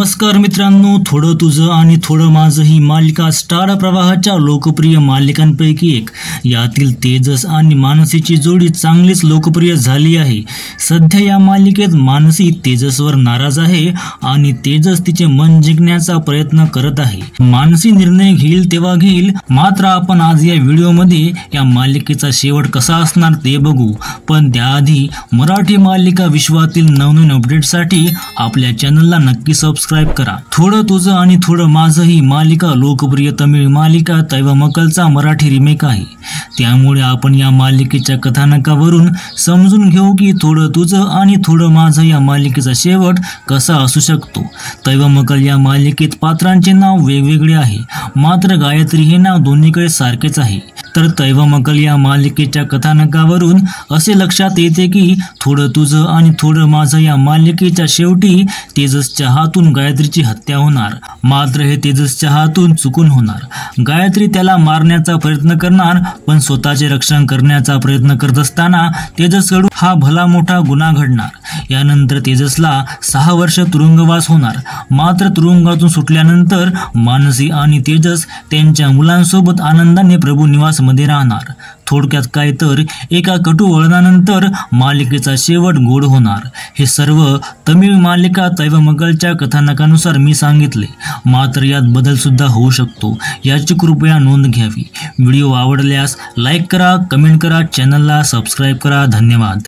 नमस्कार मित्रांनो, थोडं तुझं आणि थोडं माझं ही मालिका स्टार प्रवाहाच्या लोकप्रिय मालिकांपैकी एक. यातील तेजस आणि मानसीची जोडी चांगलीच लोकप्रिय झाली आहे. सध्या या मालिकेत मानसी तेजसवर नाराज आहे आणि तेजस तिचे मन जिंकण्याचा प्रयत्न करत आहे. मानसी निर्णय घेईल तेव्हा घेईल, मात्र आपण आज या व्हिडिओमध्ये या मालिकेचा शेवट कसा असणार ते बघू. पण त्याआधी मराठी मालिका विश्वातील नवनवीन अपडेटसाठी आपल्या चॅनलला नक्की सबस्क्राइब करा. थोडं तुझं आणि थोडं माझं ही मालिका लोकप्रिय तमिळ मालिका तैवामक्कलचा मराठी रिमेक आहे. त्यामुळे आपण या मालिकेच्या कथानकावरून समजून घेऊ की थोडं तुझं आणि थोडं माझं या मालिकेचा शेवट कसा असू शकतो. तैवामक्कल या मालिकेत पात्रांचे नाव वेगवेगळे आहे, मात्र गायत्री हे नाव दोन्हीकडे सारखेच आहे. तर तैवामक्कल या मालिकेच्या कथानकावरून असे लक्षात येते की थोडं तुझं आणि थोडं माझं या मालिकेच्या शेवटी तेजसच्या हातून गायत्रीची हत्या होणार. मात्र हे तेजसच्या हातून चुकून होणार. गायत्री त्याला मारण्याचा प्रयत्न करणार, पण स्वतःचे रक्षण करण्याचा प्रयत्न करत असताना तेजसकडून हा भला मोठा गुन्हा घडणार. यानंतर तेजसला 6 वर्ष तुरुंगवास होणार. मात्र तुरुंगातून सुटल्यानंतर मानसी आणि तेजस त्यांच्या मुलांसोबत आनंदाने प्रभू निवासमध्ये राहणार. थोडक्यात काय तर एका कटू वळणानंतर मालिकेचा शेवट गोड होणार. हे सर्व तमिळ मालिका तैवामक्कलच्या कथानकानुसार मी सांगितले, मात्र यात बदल सुद्धा होऊ शकतो, याची कृपया नोंद घ्यावी. व्हिडिओ आवडल्यास लाईक करा, कमेंट करा, चॅनलला सबस्क्राईब करा. धन्यवाद.